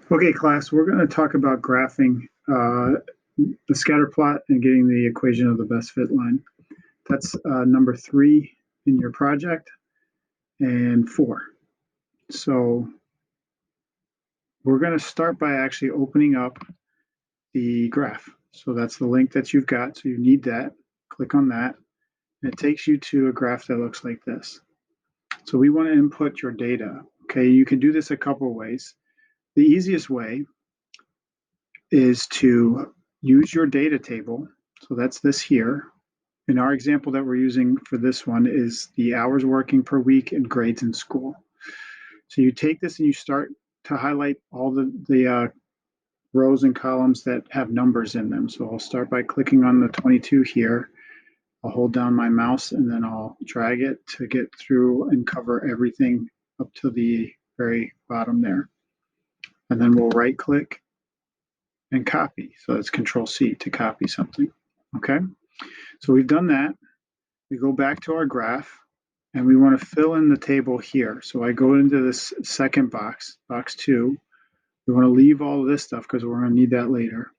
Okay, class, we're going to talk about graphing the scatter plot and getting the equation of the best fit line. That's number 3 in your project and 4. So we're going to start by actually opening up the graph. So that's the link that you've got. So you need that. Click on that. And it takes you to a graph that looks like this. So we want to input your data. Okay, you can do this a couple of ways. The easiest way is to use your data table. So that's this here. And our example that we're using for this one is the hours working per week and grades in school. So you take this and you start to highlight all the rows and columns that have numbers in them. So I'll start by clicking on the 22 here. I'll hold down my mouse and then I'll drag it to get through and cover everything up to the very bottom there. And then we'll right click and copy. So that's Control C to copy something. Okay, so we've done that. We go back to our graph and we want to fill in the table here. So I go into this second box, box 2. We want to leave all of this stuff because we're going to need that later.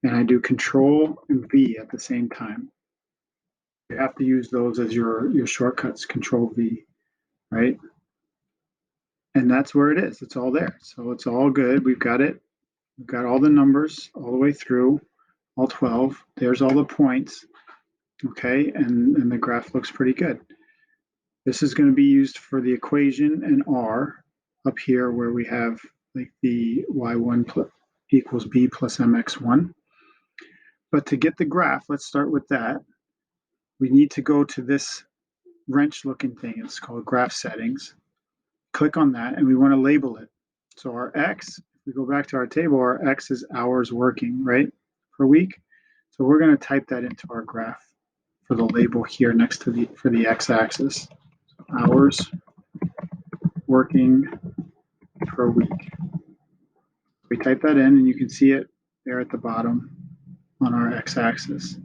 And I do Control and V at the same time. You have to use those as your shortcuts, Control V, right? And that's where it is. It's all there. So it's all good. We've got it. We've got all the numbers all the way through, all 12. There's all the points. Okay, and the graph looks pretty good. This is going to be used for the equation in R up here where we have like the y1 equals b plus mx1. But to get the graph, let's start with that. We need to go to this wrench looking thing. It's called graph settings. Click on that and we want to label it. So our x, if we go back to our table, our x is hours working, right, per week. So we're going to type that into our graph for the label here next to for the x-axis. So hours working per week. We type that in and you can see it there at the bottom on our x-axis.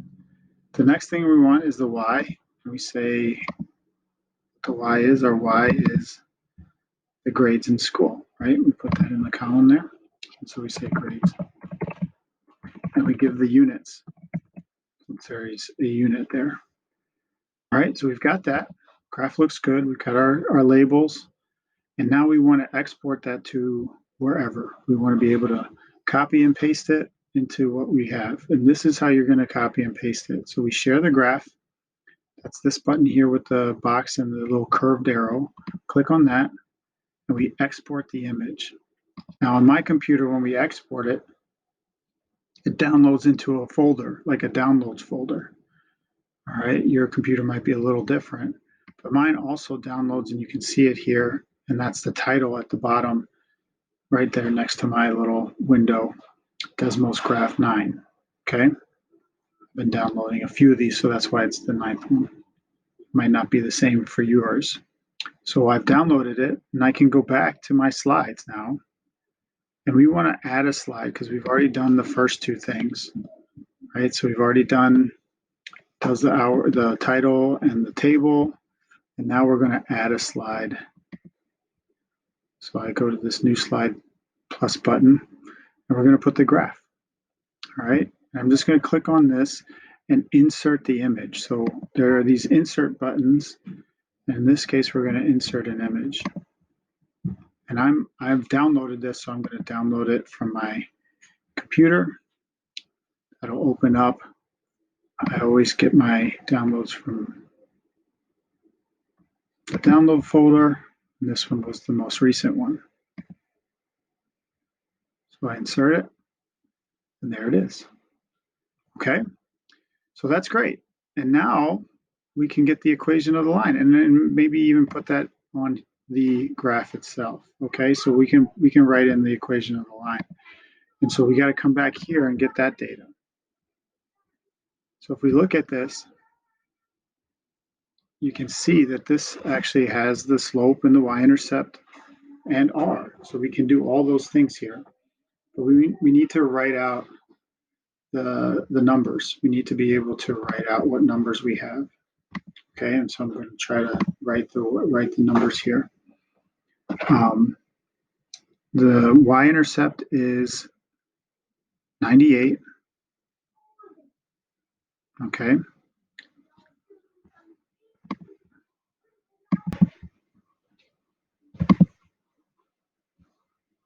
The next thing we want is the y. We say the y is the grades in school, right? We put that in the column there. And so we say grades. And we give the units. There's a unit there. All right, so we've got that. Graph looks good. We've got our labels. And now we want to export that to wherever. We want to be able to copy and paste it into what we have. And this is how you're going to copy and paste it. So we share the graph. That's this button here with the box and the little curved arrow. Click on that and we export the image. Now on my computer, when we export it, it downloads into a folder, like a downloads folder. All right, your computer might be a little different, but mine also downloads and you can see it here. And that's the title at the bottom right there next to my little window, Desmos Graph 9. Okay, I've been downloading a few of these, so that's why it's the 9th one. Might not be the same for yours. So I've downloaded it and I can go back to my slides now. And we want to add a slide because we've already done the first two things, right? So we've already done the title and the table. And now we're going to add a slide. So I go to this new slide plus button and we're going to put the graph. All right. And I'm just going to click on this and insert the image. So there are these insert buttons. And in this case, we're going to insert an image. And I've downloaded this, so I'm going to download it from my computer. That'll open up. I always get my downloads from the download folder. And this one was the most recent one. So I insert it, and there it is. Okay, so that's great. And now we can get the equation of the line, and then maybe even put that on the graph itself. Okay, so we can write in the equation of the line. And so we got to come back here and get that data. So if we look at this, you can see that this actually has the slope and the y-intercept and r. So we can do all those things here. But we need to write out the numbers. We need to be able to write out what numbers we have. Okay, and so I'm going to try to write the numbers here. The y-intercept is 98. Okay.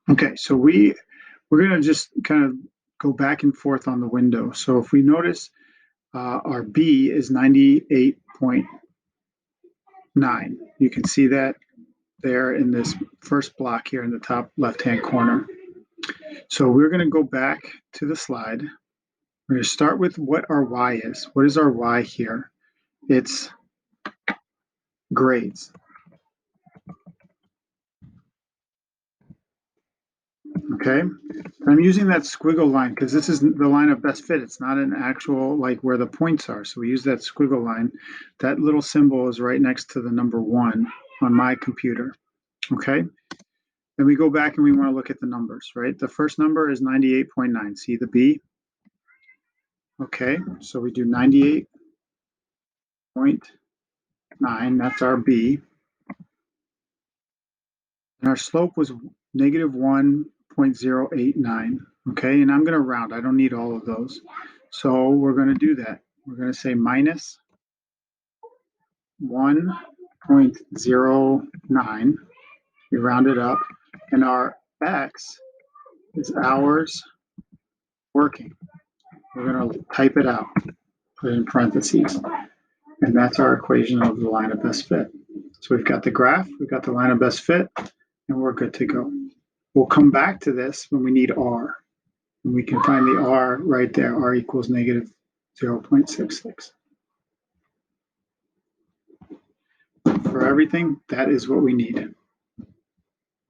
Okay, so we're going to just kind of go back and forth on the window. So if we notice our B is 98.9, you can see that there in this first block here in the top left-hand corner. So we're going to go back to the slide. We're going to start with what our Y is. What is our Y here? It's grades. Okay, I'm using that squiggle line because this is the line of best fit. It's not an actual like where the points are. So we use that squiggle line. That little symbol is right next to the number 1 on my computer. Okay, then we go back and we want to look at the numbers, right? The first number is 98.9. See the B? Okay, so we do 98.9. That's our B. And our slope was negative 1.089. Okay, and I'm going to round. I don't need all of those. So we're going to do that. We're going to say minus 1.09. We round it up. And our X is hours working. We're going to type it out, put it in parentheses. And that's our equation of the line of best fit. So we've got the graph, we've got the line of best fit, and we're good to go. We'll come back to this when we need R. And we can find the R right there. R equals negative 0.66. For everything, that is what we need.